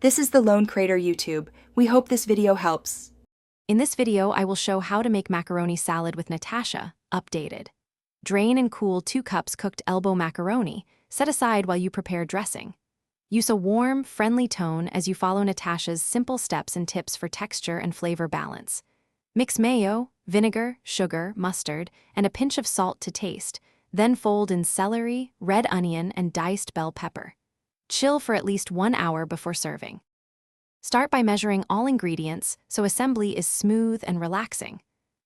This is the Lone Crater YouTube. We hope this video helps. In this video, I will show how to make macaroni salad with Natasha, updated. Drain and cool 2 cups cooked elbow macaroni, set aside while you prepare dressing. Use a warm, friendly tone as you follow Natasha's simple steps and tips for texture and flavor balance. Mix mayo, vinegar, sugar, mustard, and a pinch of salt to taste, then fold in celery, red onion, and diced bell pepper. Chill for at least 1 hour before serving. Start by measuring all ingredients so assembly is smooth and relaxing.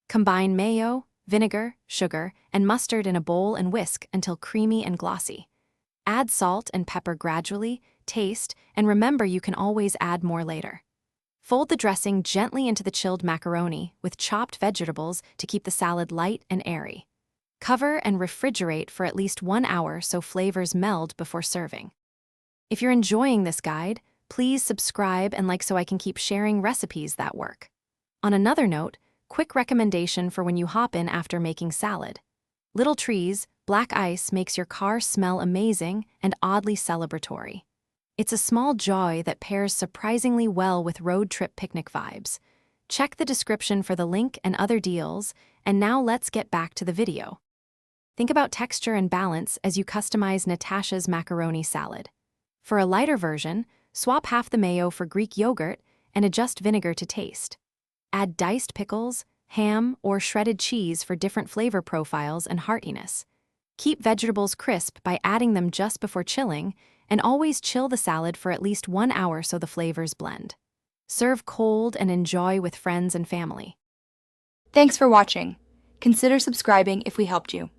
Combine mayo, vinegar, sugar, and mustard in a bowl and whisk until creamy and glossy. Add salt and pepper gradually, taste, and remember you can always add more later. Fold the dressing gently into the chilled macaroni with chopped vegetables to keep the salad light and airy. Cover and refrigerate for at least 1 hour so flavors meld before serving. If you're enjoying this guide, please subscribe and like so I can keep sharing recipes that work. On another note, quick recommendation for when you hop in after making salad. Little Trees Black Ice makes your car smell amazing and oddly celebratory. It's a small joy that pairs surprisingly well with road trip picnic vibes. Check the description for the link and other deals, and now let's get back to the video. Think about texture and balance as you customize Natasha's macaroni salad. For a lighter version, swap half the mayo for Greek yogurt and adjust vinegar to taste. Add diced pickles, ham, or shredded cheese for different flavor profiles and heartiness. Keep vegetables crisp by adding them just before chilling, and always chill the salad for at least 1 hour so the flavors blend. Serve cold and enjoy with friends and family. Thanks for watching. Consider subscribing if we helped you.